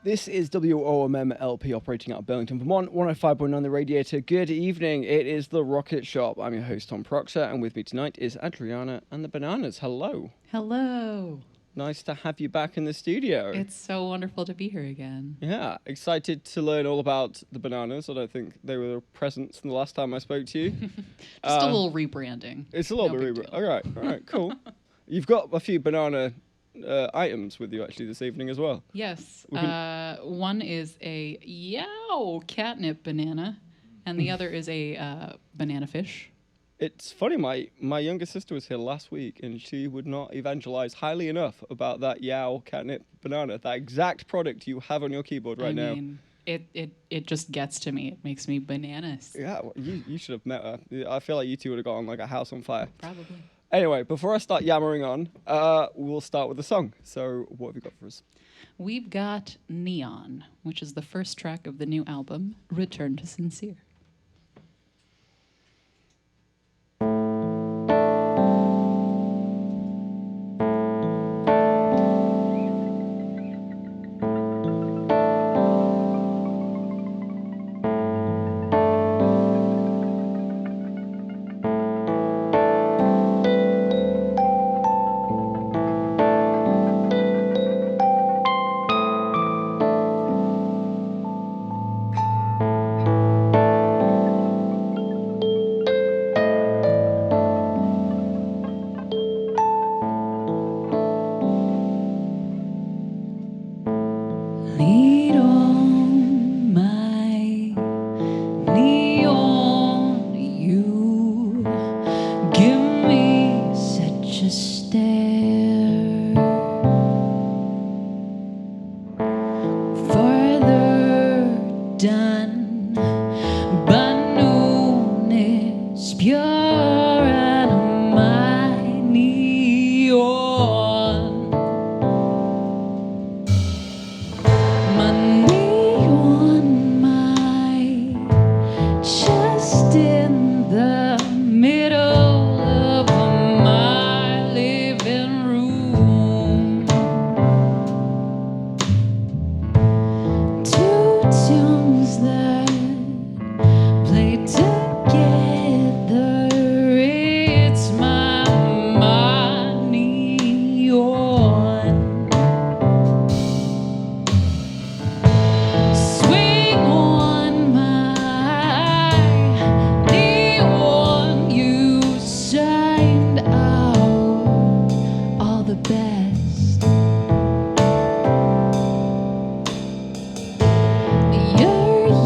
This is WOMM LP operating out of Burlington, Vermont, 105.9 The Radiator. Good evening. It is The Rocket Shop. I'm your host, Tom Proctor, and with me tonight is Andriana and the Bananas. Hello. Hello. Nice to have you back in the studio. It's so wonderful to be here again. Yeah, excited to learn all about the Bananas. I don't think they were present from the last time I spoke to you. Just a little rebranding. It's a little bit rebranding. All right, cool. You've got a few banana items with you actually this evening as well. Yes. One is a yow catnip banana, and the other is a banana fish. It's funny, my younger sister was here last week, and she would not evangelize highly enough about that yow catnip banana, that exact product you have on your keyboard right now. It just gets to me. It makes me bananas. Yeah, well, you should have met her. I feel like you two would have got on like a house on fire. Probably. Anyway, before I start yammering on, we'll start with the song. So what have you got for us? We've got Neon, which is the first track of the new album, Return to Sincere.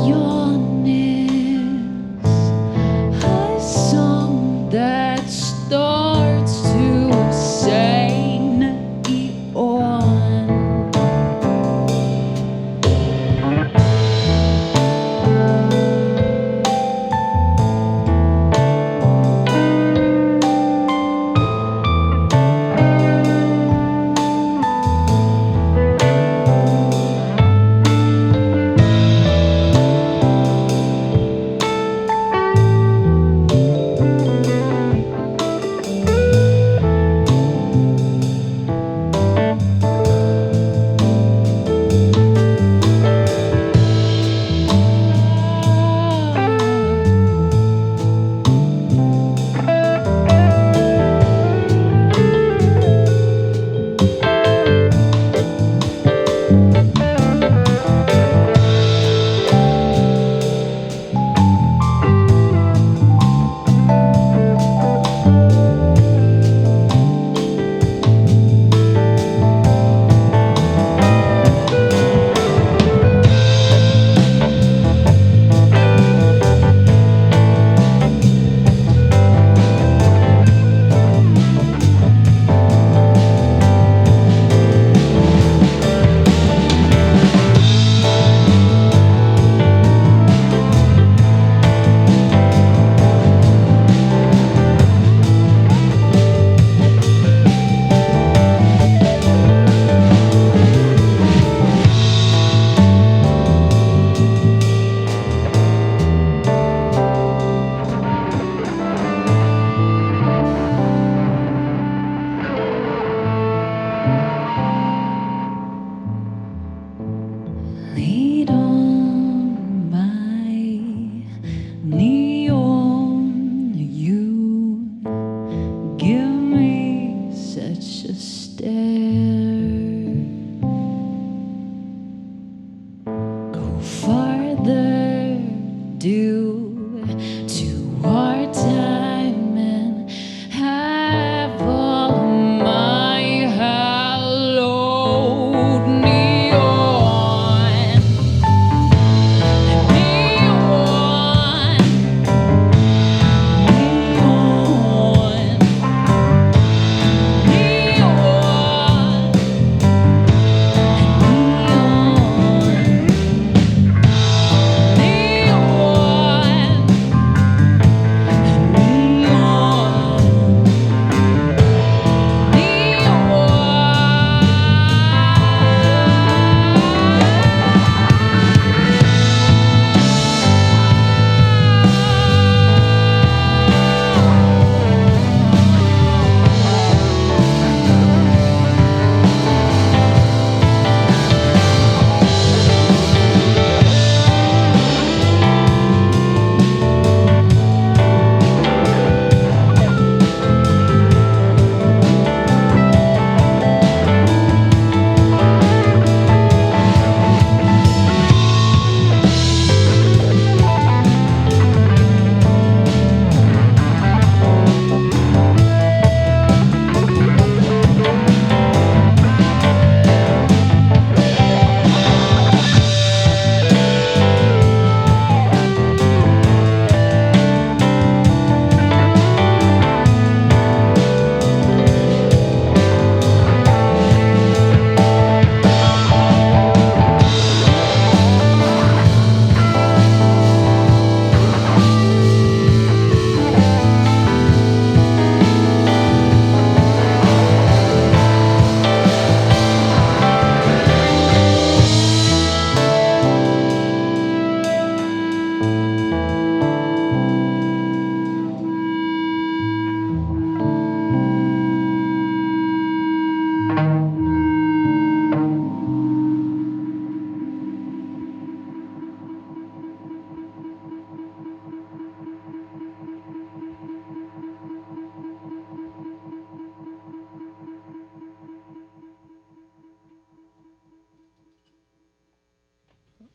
You're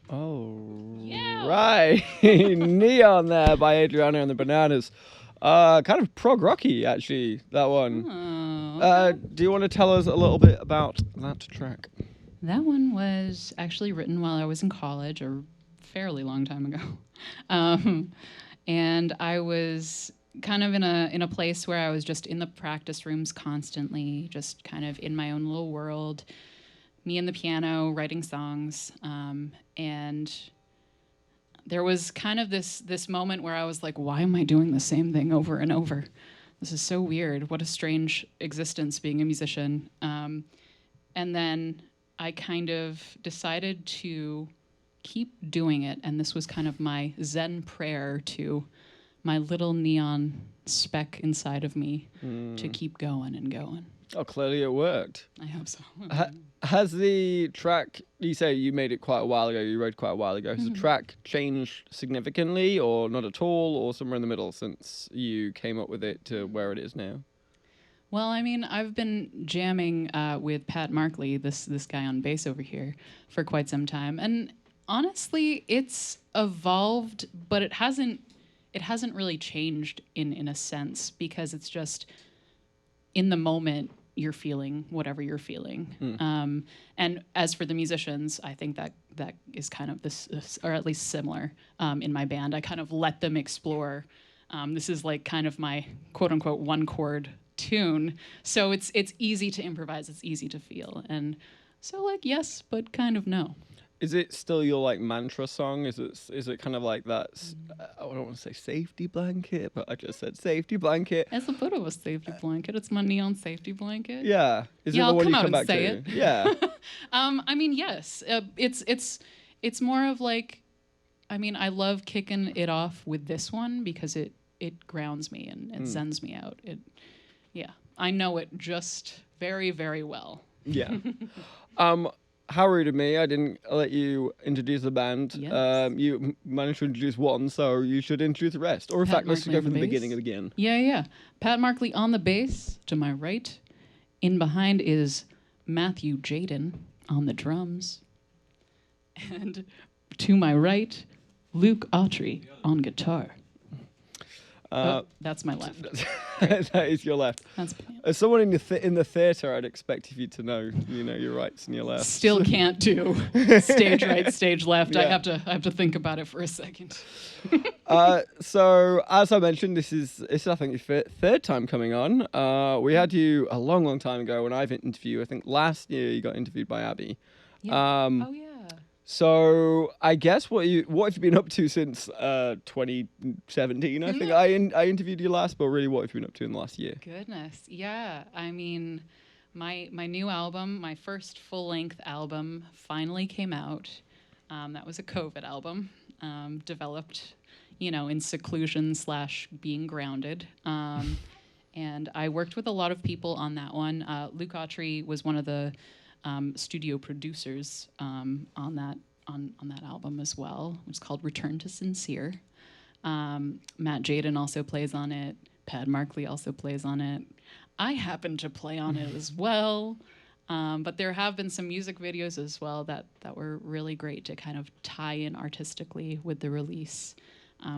Oh, Yeah. right. Neon there by Adriana and the Bananas. Kind of prog rocky, actually, that one. Oh, okay. Do you want to tell us a little bit about that track? That one was actually written while I was in college, a fairly long time ago. Um, and I was kind of in a place where I was just in the practice rooms constantly, just kind of in my own little world, me and the piano writing songs. And there was kind of this moment where I was like, why am I doing the same thing over and over? This is so weird. What a strange existence being a musician. And then I kind of decided to keep doing it. And this was kind of my Zen prayer to my little neon speck inside of me to keep going and going. Oh, clearly it worked. I hope so. Has the track, you say you made it quite a while ago, you wrote quite a while ago, has the track changed significantly or not at all or somewhere in the middle since you came up with it to where it is now? Well, I mean, I've been jamming with Pat Markley, this guy on bass over here, for quite some time, and honestly, it's evolved, but it hasn't really changed in a sense because it's just in the moment you're feeling whatever you're feeling. And as for the musicians, I think that is kind of this, or at least similar in my band. I kind of let them explore. This is like kind of my quote unquote one chord tune, so it's easy to improvise. It's easy to feel, and so like yes, but kind of no. Is it still your like mantra song? Is it kind of like that? I don't want to say safety blanket, but I just said safety blanket. It's a bit of a safety blanket. It's my neon safety blanket. Yeah. Is Yeah, it the I'll one come you out come and back say to? it. Yeah. I mean, yes. It's more of like, I mean, I love kicking it off with this one because it grounds me and it zens me out. Yeah, I know it just very, very well. Yeah. How rude of me! I didn't let you introduce the band. Yes. You managed to introduce one, so you should introduce the rest. Or in Pat fact, let's just Markley go on from the the bass. beginning again. Yeah. Pat Markley on the bass to my right. In behind is Matthew Jaden on the drums. And to my right, Luke Autry on guitar. That's my left. That is your left. That's Banana. As someone in the theatre, I'd expect you to know, your rights and your lefts. Still can't do stage right, stage left. Yeah. I have to think about it for a second. So as I mentioned, this is I think your third time coming on. We had you a long, long time ago when I've interviewed you. I think last year you got interviewed by Abby. Yeah. Oh yeah. So I guess what have you been up to since 2017? I think I interviewed you last, but really, what have you been up to in the last year? Goodness. Yeah. I mean, my new album, my first full-length album, finally came out. That was a COVID album, developed, in seclusion / being grounded. And I worked with a lot of people on that one. Luke Autry was one of the studio producers on that album as well. It's called Return to Sincere. Matt Jaden also plays on it. Pat Markley also plays on it. I happen to play on it as well. But there have been some music videos as well that were really great to kind of tie in artistically with the release,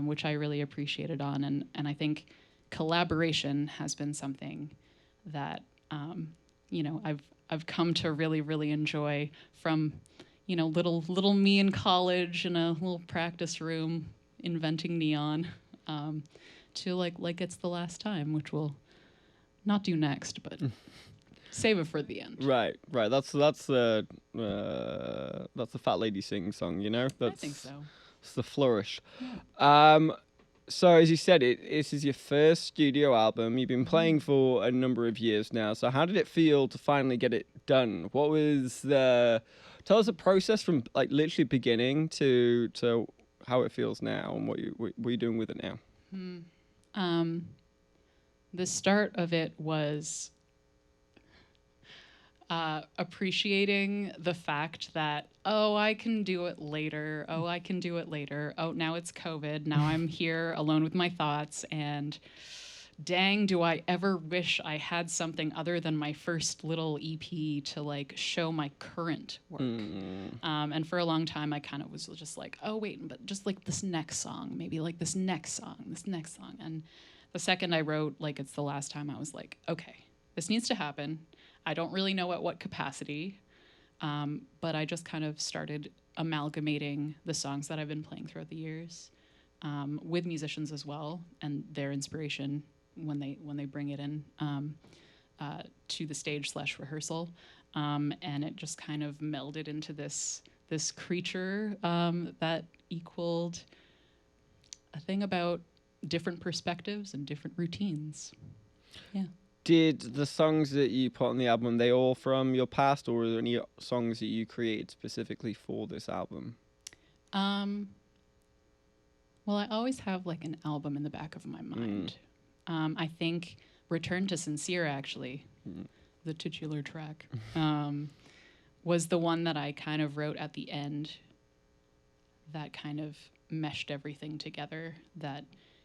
which I really appreciated on. And I think collaboration has been something that I've come to really, really enjoy from, little me in college in a little practice room inventing neon, to like it's the last time, which we'll not do next, but save it for the end. Right. That's the Fat Lady Sing song, That's, I think so. It's the flourish. Yeah. So as you said, this is your first studio album. You've been playing for a number of years now. So how did it feel to finally get it done? What was tell us the process from like literally beginning to how it feels now and what you're doing with it now? The start of it was appreciating the fact that, I can do it later. I can do it later. Now it's COVID. Now I'm here alone with my thoughts and dang, do I ever wish I had something other than my first little EP to like show my current work. And for a long time, I kind of was just like, oh, wait, but just like this next song, maybe like this next song, this next song. And the second I wrote, like, it's the last time, I was like, okay, this needs to happen. I don't really know at what capacity, but I just kind of started amalgamating the songs that I've been playing throughout the years with musicians as well, and their inspiration when they bring it in to the stage / rehearsal, and it just kind of melded into this creature that equaled a thing about different perspectives and different routines. Yeah. Did the songs that you put on the album, they all from your past, or were there any songs that you created specifically for this album? Well, I always have like an album in the back of my mind. I think Return to Sincere, actually, the titular track, was the one that I kind of wrote at the end that kind of meshed everything together, that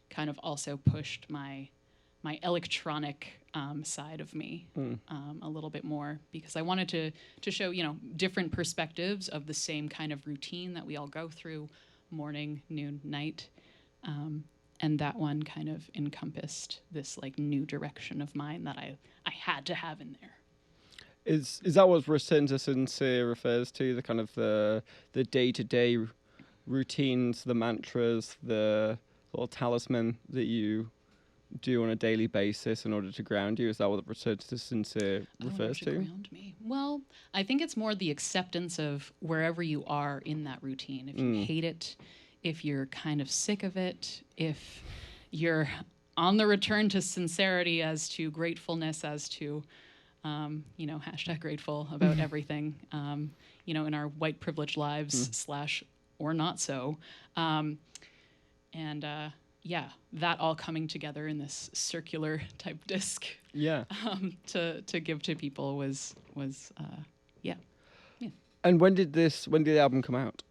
kind of also pushed my electronic side of me a little bit more, because I wanted to show, different perspectives of the same kind of routine that we all go through, morning, noon, night. And that one kind of encompassed this like new direction of mine that I had to have in there. Is that what Return to Sincere refers to? The kind of the day-to-day routines, the mantras, the little talisman that you do on a daily basis in order to ground you? Is that what the Return to Sincere refers to? Ground me. Well, I think it's more the acceptance of wherever you are in that routine. If you hate it, if you're kind of sick of it, if you're on the return to sincerity as to gratefulness, as to, #grateful about everything, in our white privileged lives / or not so. Yeah, that all coming together in this circular type disc. Yeah. To give to people was yeah. And when did the album come out?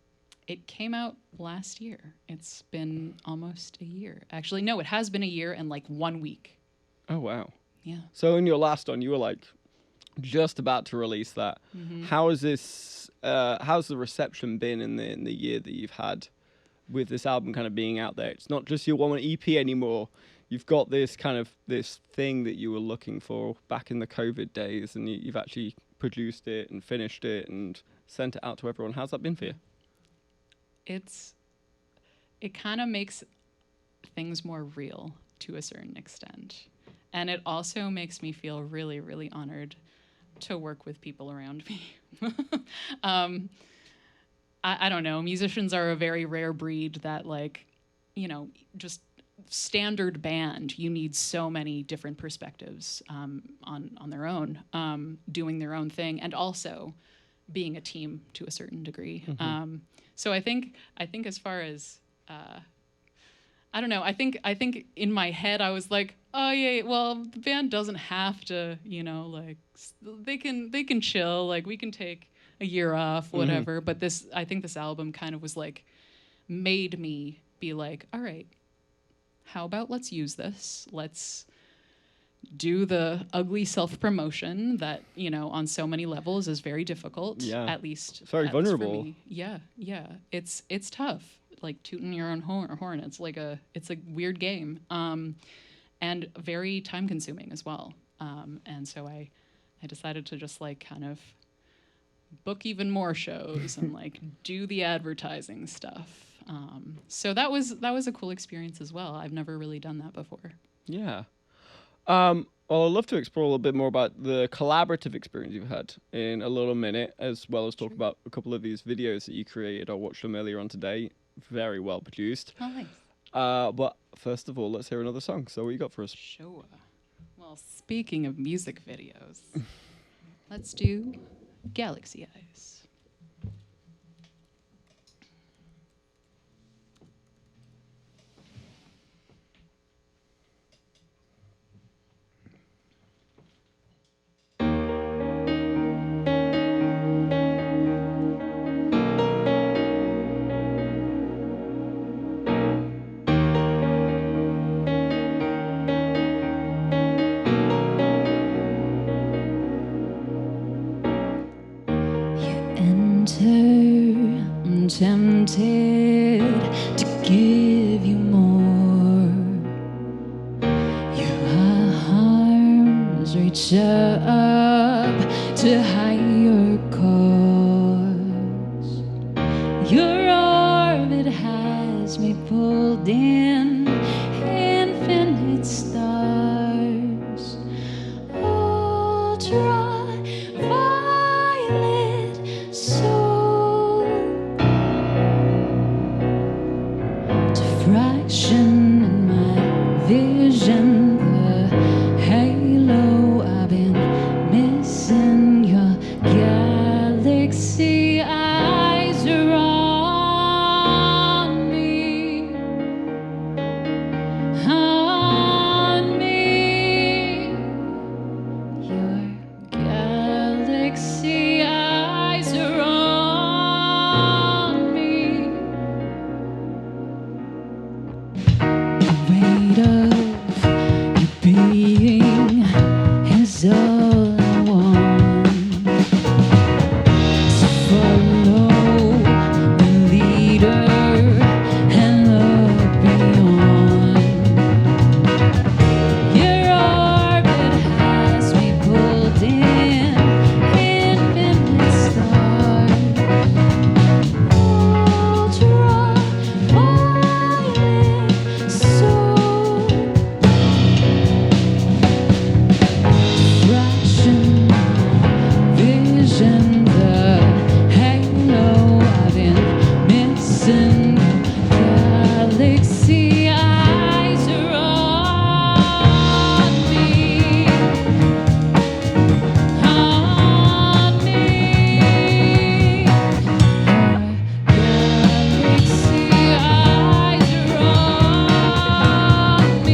It came out last year. It's been almost a year. Actually, no, it has been a year and like 1 week. Oh, wow. Yeah. So in your last one, you were like just about to release that. How is this? How's the reception been in the year that you've had with this album kind of being out there? It's not just your one EP anymore. You've got this kind of this thing that you were looking for back in the COVID days, and you've actually produced it and finished it and sent it out to everyone. How's that been for you? It kind of makes things more real to a certain extent. And it also makes me feel really, really honored to work with people around me. I don't know. Musicians are a very rare breed that, like, just standard band, you need so many different perspectives on their own, doing their own thing, and also being a team to a certain degree. So I think as far as I don't know. I think in my head I was like, oh yeah, well the band doesn't have to, like they can chill, like we can take a year off, whatever. But I think this album kind of was like made me be like, all right, how about let's use this? Let's do the ugly self-promotion that, on so many levels is very difficult. Yeah. At least it's very vulnerable. For me. Yeah. It's tough. Like tooting your own horn. It's like it's a weird game. And very time consuming as well. And so I decided to just like kind of book even more shows and like do the advertising stuff. So that was a cool experience as well. I've never really done that before. Yeah. Well, I'd love to explore a little bit more about the collaborative experience you've had in a little minute, as well as talk about a couple of these videos that you created. I watched them earlier on today. Very well produced. Oh, nice. But first of all, let's hear another song. So what you got for us? Sure. Well, speaking of music videos, let's do Galaxy Eyes. tempted to give you more. Your arms reach up to higher cause. Your orbit has me pulled in infinite stars. Ultraviolet soul, diffraction in my vision, the halo I've been missing. Your galaxy eyes are on me, on me. Your galaxy eyes are on me. The weight of your being is all I want. So follow the leader and look beyond. Your orbit has me pulled in infinite stars. Ultraviolet soul, diffraction, vision, the halo I've been missing. Galaxy eyes are on me, on me. Galaxy eyes are on me.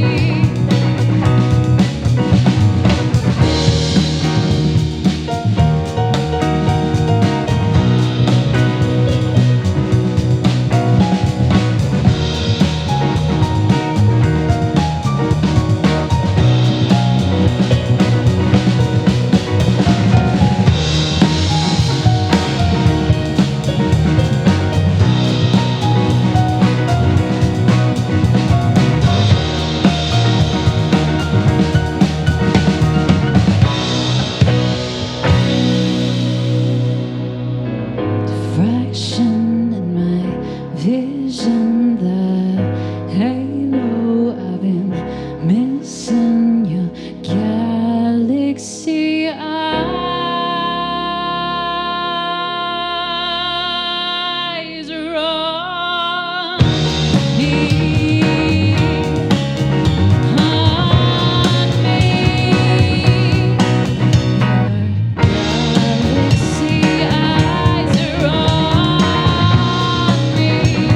Diffraction in my vision, the halo I've been missing. Your galaxy eyes are on me, on me. Galaxy eyes are on me.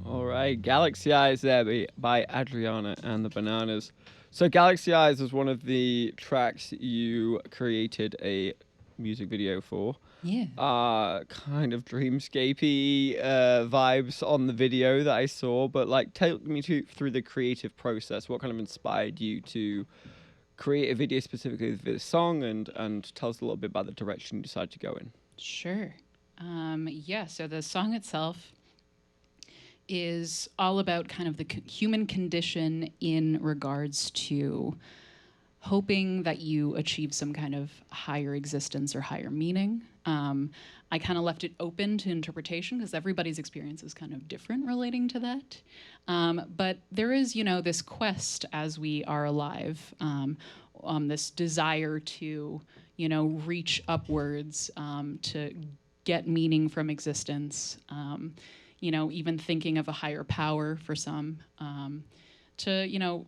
All right, Galaxy Eyes there by Adriana and the Bananas. So Galaxy Eyes was one of the tracks you created a music video for. Yeah. Kind of dreamscapey vibes on the video that I saw, but like take me through the creative process. What kind of inspired you to create a video specifically for this song, and tell us a little bit about the direction you decided to go in. Sure. Yeah, so the song itself is all about kind of the human condition in regards to hoping that you achieve some kind of higher existence or higher meaning. I kind of left it open to interpretation because everybody's experience is kind of different relating to that. But there is, this quest as we are alive, this desire to, reach upwards, to get meaning from existence. Even thinking of a higher power for some, to,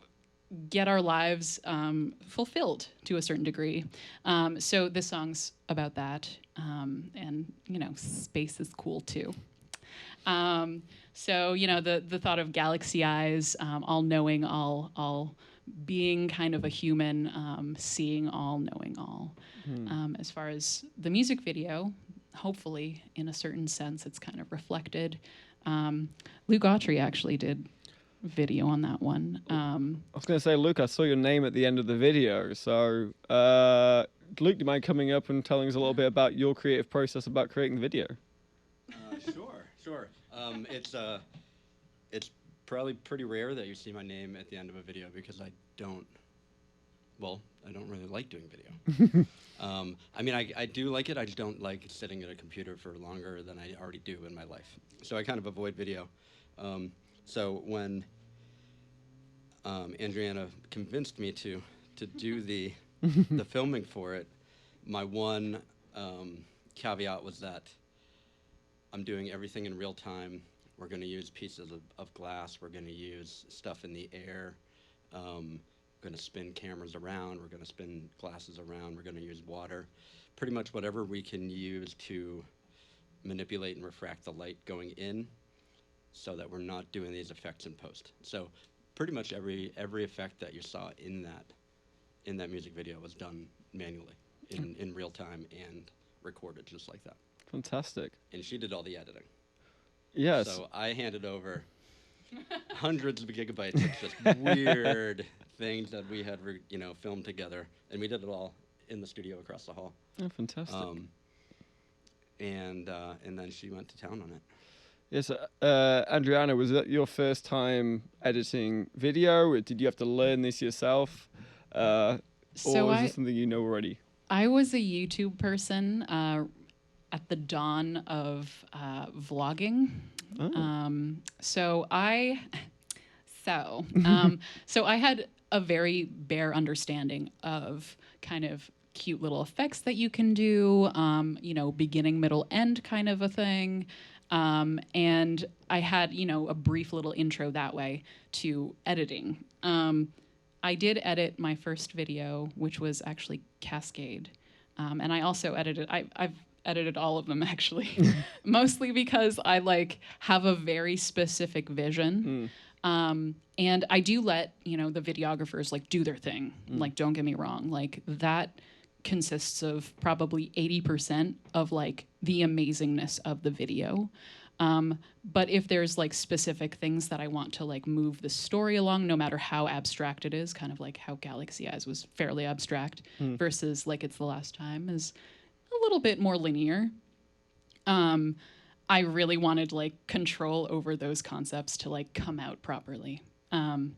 get our lives fulfilled to a certain degree. So this song's about that. And, space is cool too. So, the thought of galaxy eyes, all knowing, all being kind of a human, seeing all, knowing all. As far as the music video, hopefully, in a certain sense, it's kind of reflected. Luke Autry actually did video on that one. I was going to say, Luke, I saw your name at the end of the video. So, Luke, do you mind coming up and telling us a little bit about your creative process about creating the video? Sure. It's probably pretty rare that you see my name at the end of a video because I don't really like doing video. I mean, I do like it. I just don't like sitting at a computer for longer than I already do in my life. So I kind of avoid video. So when Andriana convinced me to do the filming for it, my one caveat was that I'm doing everything in real time. We're going to use pieces of glass. We're going to use stuff in the air. We're going to spin cameras around. We're going to spin glasses around. We're going to use water. Pretty much whatever we can use to manipulate and refract the light going in so that we're not doing these effects in post. So pretty much every effect that you saw in that music video was done manually in real time and recorded just like that. Fantastic. And she did all the editing. Yes. So I handed over hundreds of gigabytes of just weird things that we had, filmed together, and we did it all in the studio across the hall. Oh, fantastic. And then she went to town on it. Yes, Andriana, was that your first time editing video? Or did you have to learn this yourself? Or was this something you know already? I was a YouTube person at the dawn of vlogging. Oh. So I had a very bare understanding of kind of cute little effects that you can do, beginning, middle, end kind of a thing. And I had, a brief little intro that way to editing. I did edit my first video, which was actually Cascade. And I also I've edited all of them actually, mostly because I have a very specific vision. And I do let, the videographers do their thing. Don't get me wrong, that consists of probably 80% of the amazingness of the video. But if there's specific things that I want to move the story along, no matter how abstract it is, kind of like how Galaxy Eyes was fairly abstract versus It's the Last Time is a little bit more linear. I really wanted control over those concepts to come out properly. And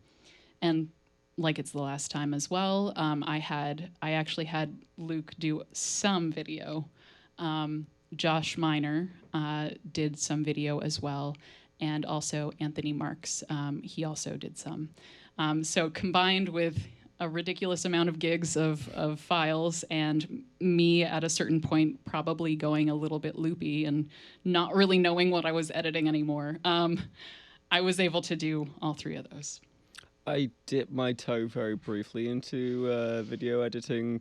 It's the Last Time as well. I actually had Luke do some video. Josh Miner did some video as well, and also Anthony Marks. He also did some. So combined with a ridiculous amount of gigs of files and me at a certain point probably going a little bit loopy and not really knowing what I was editing anymore, I was able to do all three of those. I dipped my toe very briefly into video editing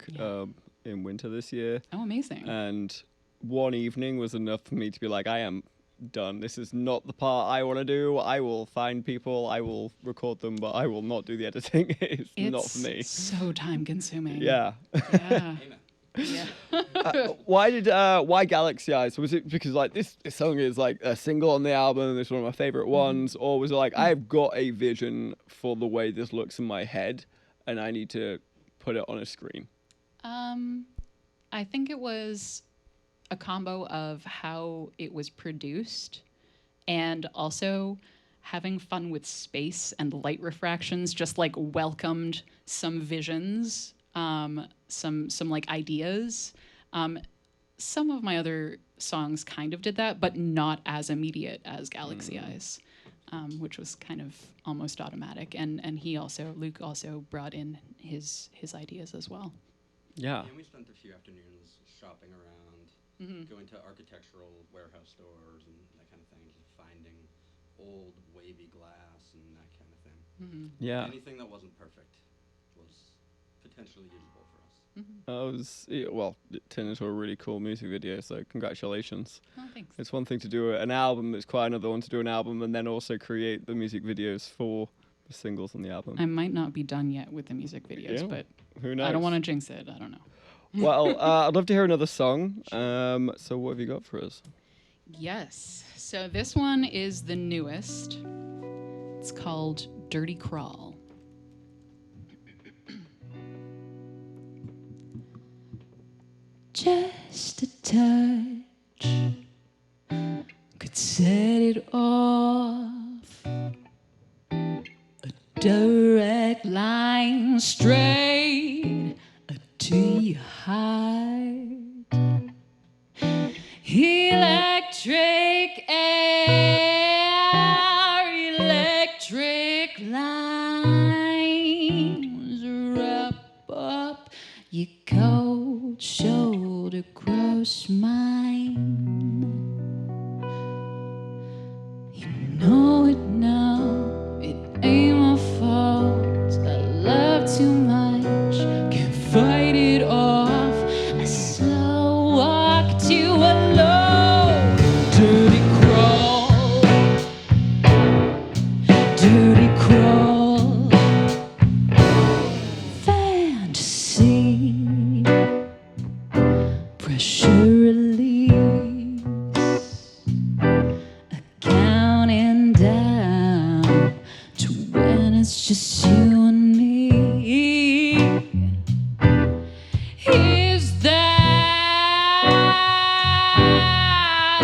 in winter this year. Oh, amazing. And one evening was enough for me to be like, I am done. This is not the part I want to do. I will find people, I will record them, but I will not do the editing. It's not for me. It's so time consuming. Yeah. Yeah. Yeah. Why Galaxy Eyes? Was it because this song is a single on the album, it's one of my favorite ones, or was it I've got a vision for the way this looks in my head and I need to put it on a screen? I think it was a combo of how it was produced and also having fun with space and light refractions, just welcomed some visions, some ideas. Some of my other songs kind of did that, but not as immediate as Galaxy Eyes, which was kind of almost automatic. And Luke also brought in his ideas as well. Yeah. And we spent a few afternoons shopping around, going to architectural warehouse stores and that kind of thing, just finding old wavy glass and that kind of thing. Yeah. Anything that wasn't perfect was potentially usable for us. It turned into a really cool music video, so congratulations. Oh, thanks. It's one thing to do an album, it's quite another one to do an album and then also create the music videos for singles on the album. I might not be done yet with the music videos, Yeah, but who knows? I don't want to jinx it. I don't know. Well, I'd love to hear another song. So what have you got for us? Yes. So this one is the newest. It's called Dirty Crawl. Just a touch could set it off. A direct line straight to your heart. Electric air, electric lines wrap up your cold shoulder across mine. You know it now, it ain't my fault. I love too much, can't fight it off. I slow walk to a low dirty crawl, dirty crawl. Fantasy, pressure release, counting down to when it's just you and me. Is that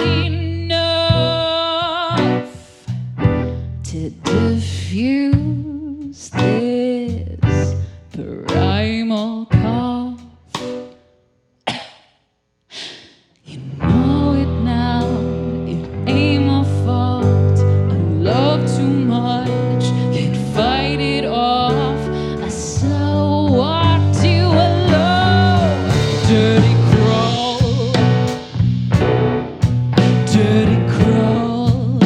enough to diffuse this primal cough? You know it now, it ain't my fault. I love too much, can't fight it off. I slow walk to a low dirty crawl, dirty crawl.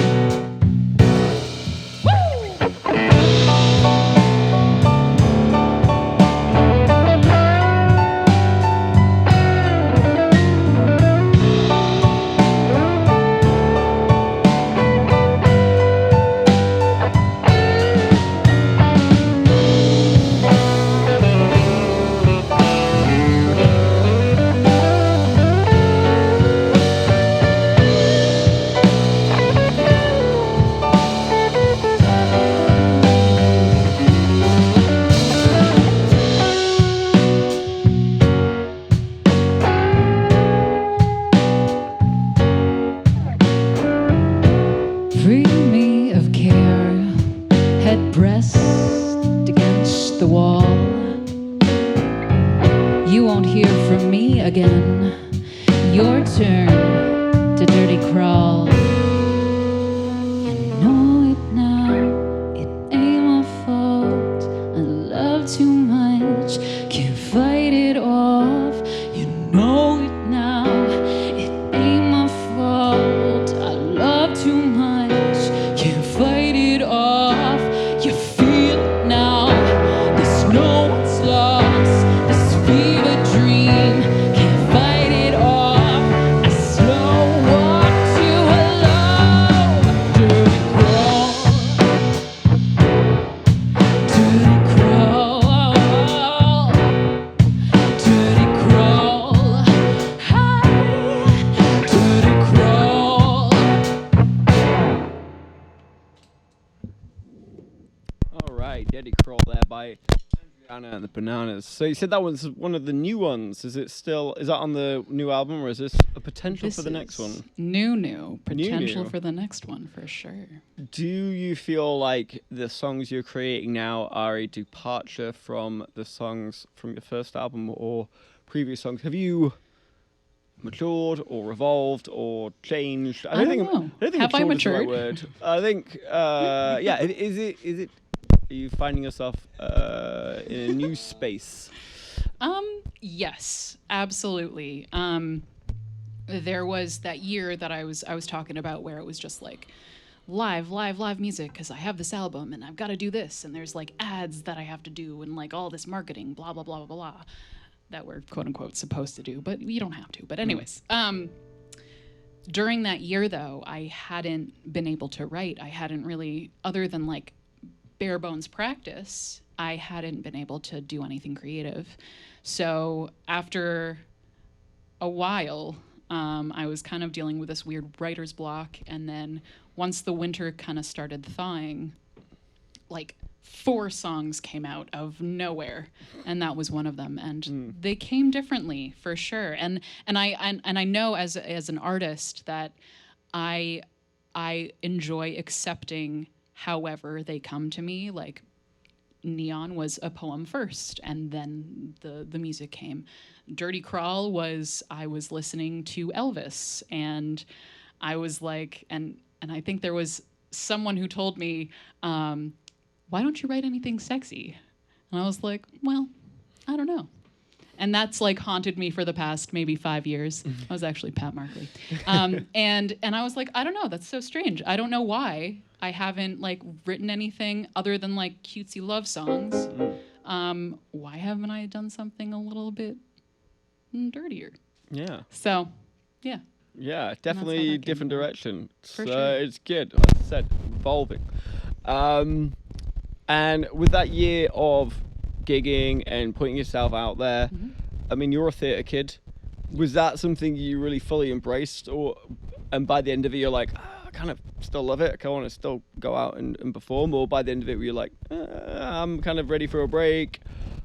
Free me of care, head pressed against the wall. You won't hear from me again. Your turn to dirty crawl. You know it now, it ain't my fault. I love too much, can't fight it off. You know it now, it ain't my fault. I love too much, can't fight it off. You feel it now, this no one's lost. This fever dream, can't fight it off. I slow walk to a low dirty crawl, dirty crawl, dirty crawl, high, dirty crawl. All right, Dirty Crawl there by Andriana and the Bananas. So you said that was one of the new ones. Is it still? Is that on the new album, or is this a potential This for the next is one? New potential new. for the next one for sure. Do you feel like the songs you're creating now are a departure from the songs from your first album or previous songs? Have you matured or evolved or changed? I don't know. I don't think Have I matured is the right matured? word. I think, yeah. Is it? Are you finding yourself in a new space? Yes, absolutely. There was that year that I was talking about where it was just like live music because I have this album and I've got to do this and there's like ads that I have to do and like all this marketing, blah blah blah blah blah, that we're quote unquote supposed to do, but you don't have to. But anyways, during that year though, I hadn't been able to write. I hadn't really, other than like bare bones practice, I hadn't been able to do anything creative. So after a while, I was kind of dealing with this weird writer's block. And then once the winter kind of started thawing, like 4 songs came out of nowhere, and that was one of them. And they came differently for sure. And I know as an artist that I enjoy accepting however they come to me. Like Neon was a poem first, and then the music came. Dirty Crawl was, I was listening to Elvis, and I was like, and I think there was someone who told me, why don't you write anything sexy? And I was like, well, I don't know. And that's like haunted me for the past maybe 5 years. I was actually Pat Markley. And I was like, I don't know, that's so strange. I don't know why I haven't like written anything other than like cutesy love songs. Why haven't I done something a little bit dirtier? Yeah. So, yeah. Yeah, definitely that different came about. direction. For So sure. it's good. Like I said, evolving. And with that year of gigging and putting yourself out there, I mean, you're a theatre kid. Was that something you really fully embraced, and by the end of it, you're like, I kind of still love it. I want to still go out and perform, or by the end of it, were you like, I'm kind of ready for a break?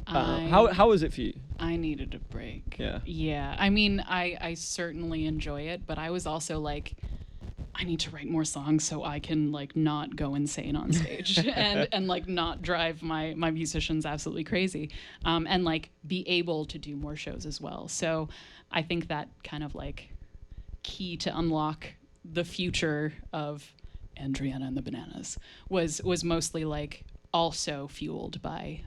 How was it for you? I needed a break. Yeah. Yeah. I mean, I certainly enjoy it, but I was also like, I need to write more songs so I can like not go insane on stage and like not drive my musicians absolutely crazy, and like be able to do more shows as well. So I think that kind of like key to unlock the future of Andriana and the Bananas was mostly like also fueled by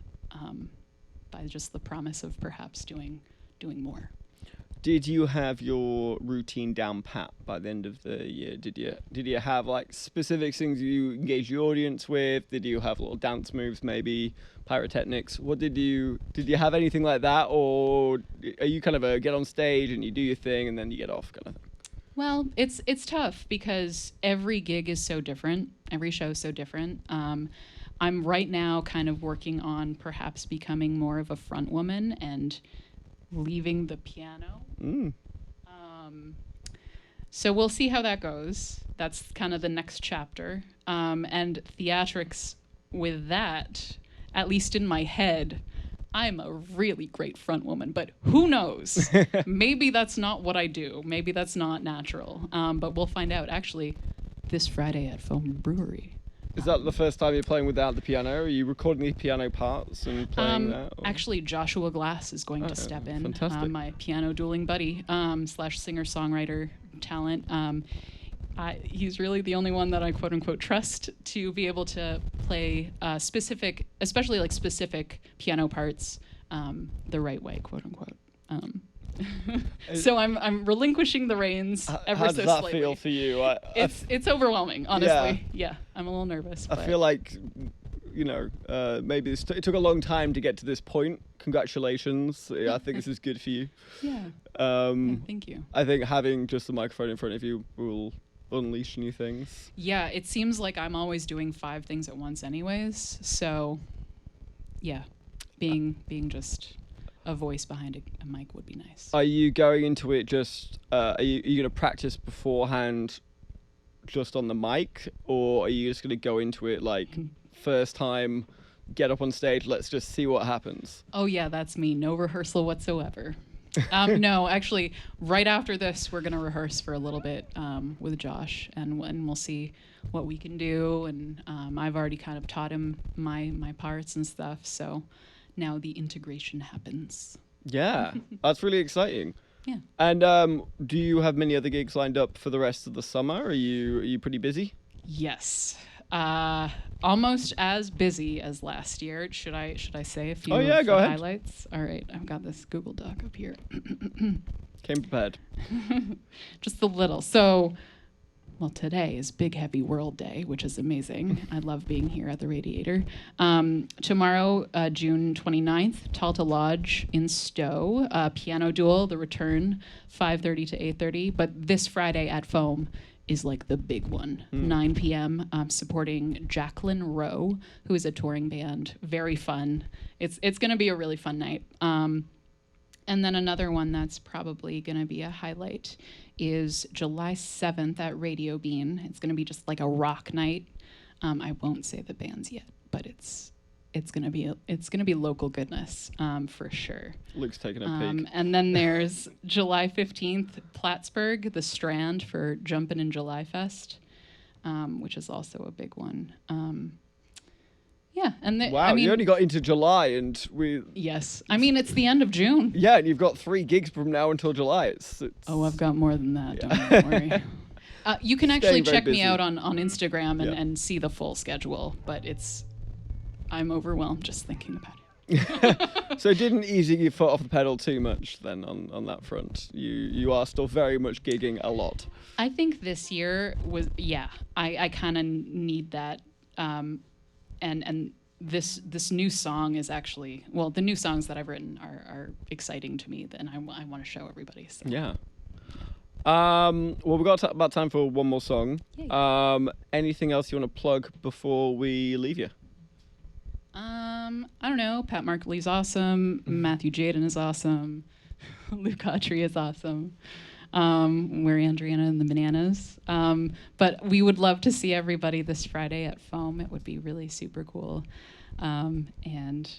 just the promise of perhaps doing more. Did you have your routine down pat by the end of the year? Did you have like specific things you engage the audience with? Did you have little dance moves, maybe pyrotechnics? What did you have anything like that, or are you kind of a get on stage and you do your thing and then you get off kind of thing? Well, it's tough because every gig is so different. Every show is so different. I'm right now kind of working on perhaps becoming more of a front woman and leaving the piano. So we'll see how that goes. That's kind of the next chapter. And theatrics with that, at least in my head, I'm a really great front woman, but who knows? Maybe that's not what I do. Maybe that's not natural. But we'll find out actually this Friday at Foam Brewery. Is that the first time you're playing without the piano? Are you recording the piano parts and playing that? Or? Actually, Joshua Glass is going to step in. Fantastic. My piano dueling buddy / singer-songwriter talent. He's really the only one that I quote unquote trust to be able to play specific, especially like specific piano parts the right way, quote unquote. So I'm relinquishing the reins ever How so does that slightly. feel for you? It's overwhelming, honestly. Yeah, I'm a little nervous. I feel like, maybe it took a long time to get to this point. Congratulations. I think this is good for you. Yeah. Thank you. I think having just the microphone in front of you will unleash new things. Yeah, it seems like I'm always doing 5 things at once anyways. So, yeah, being just a voice behind a mic would be nice. Are you going into it just, are you going to practice beforehand just on the mic, or are you just going to go into it like first time, get up on stage, let's just see what happens? Oh yeah, that's me. No rehearsal whatsoever. No, actually, right after this, we're going to rehearse for a little bit with Josh, and we'll see what we can do. And I've already kind of taught him my parts and stuff, so now the integration happens. Yeah, that's really exciting. Yeah. And do you have many other gigs lined up for the rest of the summer? Are you pretty busy? Yes. Almost as busy as last year. Should I say a few Oh, yeah, of go the ahead. highlights? All right, I've got this Google Doc up here. Came prepared. Just a little. So, well, today is Big Heavy World Day, which is amazing. I love being here at the Radiator. Tomorrow, June 29th, Talta Lodge in Stowe. Piano Duel, The Return, 5:30 to 8:30. But this Friday at Foam is like the big one. 9 p.m. Supporting Jacqueline Rowe, who is a touring band. Very fun. It's going to be a really fun night. And then another one that's probably going to be a highlight is July 7th at Radio Bean. It's going to be just like a rock night. I won't say the bands yet, but it's gonna be local goodness for sure. Luke's taking a peek. And then there's July 15th, Plattsburgh, the Strand for Jumpin' in July Fest, which is also a big one. Yeah, and Wow, you only got into July, and we. Yes, I mean it's the end of June. Yeah, and you've got 3 gigs from now until July. It's Oh, I've got more than that. Don't worry. You can actually check me busy. out on Instagram and see the full schedule, but I'm overwhelmed just thinking about it. So it didn't ease your foot off the pedal too much then on that front. You are still very much gigging a lot. I think this year was I kind of need that, and this new song is actually the new songs that I've written are exciting to me, and I want to show everybody. So. Yeah. Well, we've got about time for one more song. Yay. Anything else you want to plug before we leave you? I don't know. Pat Markley's awesome. Matthew Jaden is awesome. Luke Autry is awesome. We're Andriana and the Bananas. But we would love to see everybody this Friday at Foam. It would be really super cool. And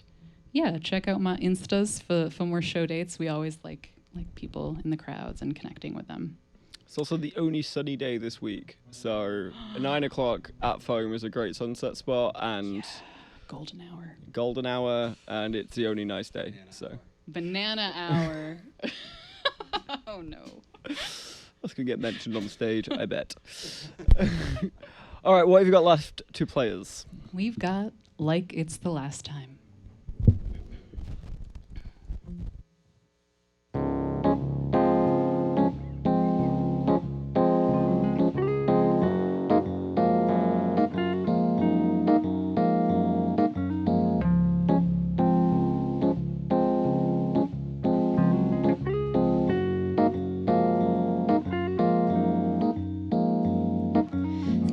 yeah, check out my Instas for more show dates. We always like people in the crowds and connecting with them. It's also the only sunny day this week. So 9 o'clock at Foam is a great sunset spot, and golden hour, and it's the only nice day. Banana hour. Oh no. That's gonna get mentioned on stage, I bet. All right, what have you got left to play us? We've got Like It's the Last Time.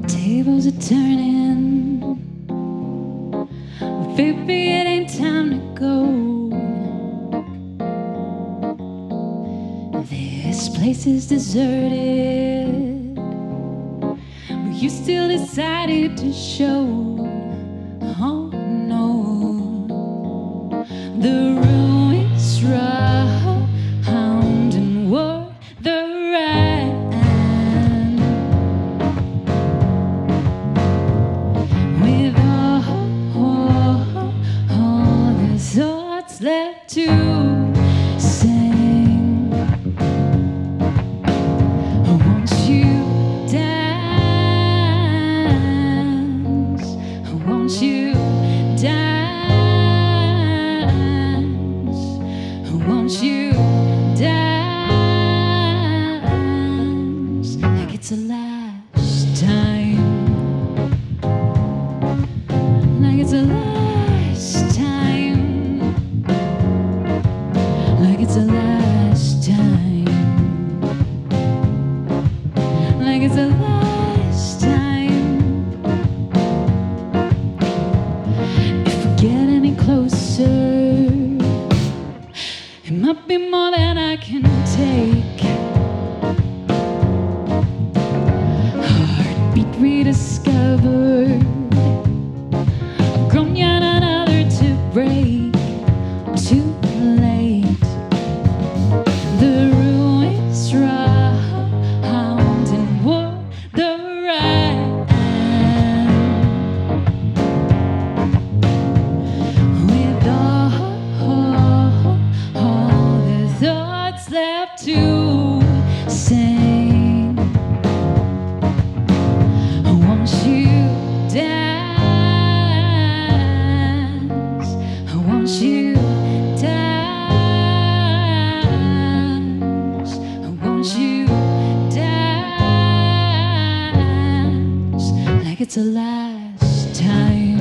Tables are turning, baby, it ain't time to go. This place is deserted, but you still decided to show. Oh no, the ruins round and were the right. Left to sing. Won't you dance? Won't you dance? Won't you dance? Like it's the last time. Like it's the last time. Like it's the last time. Like it's the last time. If we get any closer, it might be more than I can take. Heartbeat rediscovered. I've grown yet another to break. Too late. The ruins round and were the right. With all the thoughts left to sing. Won't you dance? Won't you dance? Won't you dance? Like it's the last time.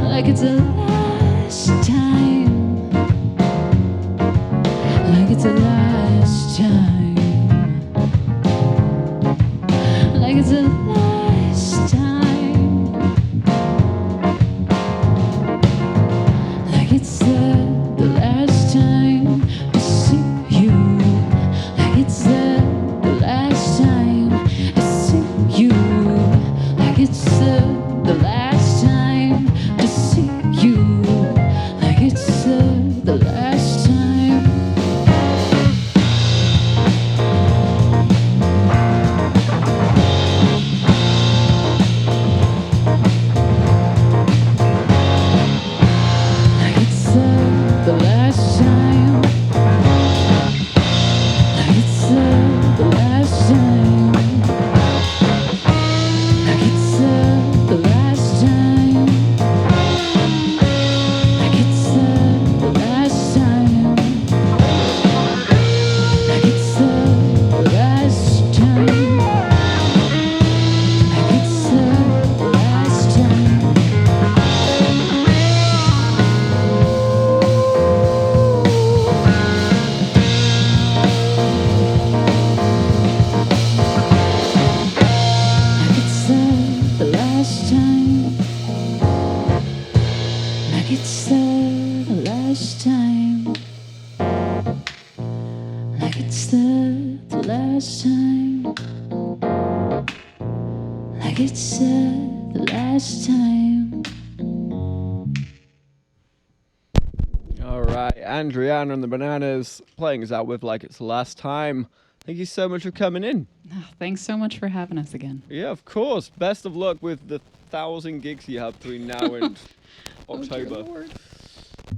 Like it's the last time. Like it's the last time. last time. Like it's the last time. Like it's the last time. All right, Andriana and the Bananas playing us out with Like It's the Last Time. Thank you so much for coming in. Oh, thanks so much for having us again. Yeah, of course. Best of luck with the 1,000 gigs you have between now and October. Oh, dear Lord.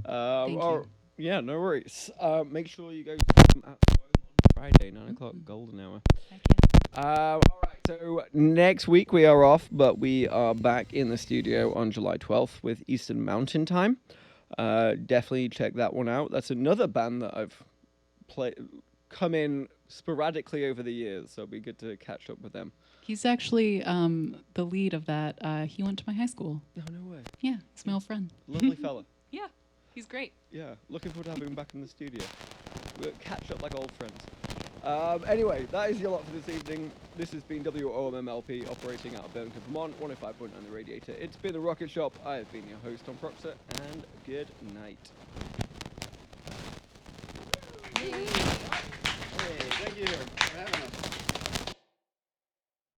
Thank or, you. Yeah, no worries. Make sure you go to them at Friday, 9 o'clock, golden hour. Heck All right, so next week we are off, but we are back in the studio on July 12th with Eastern Mountain Time. Definitely check that one out. That's another band that I've come in sporadically over the years, so it'll be good to catch up with them. He's actually the lead of that. He went to my high school. Oh, no way. Yeah, he's my old friend. Lovely fella. Yeah, he's great. Yeah, looking forward to having him back in the studio. We'll catch up like old friends. Anyway, that is your lot for this evening. This has been WOMMLP operating out of Birmingham, Vermont, 105.9 The Radiator. It's been The Rocket Shop. I have been your host, Tom Proxer, and good night.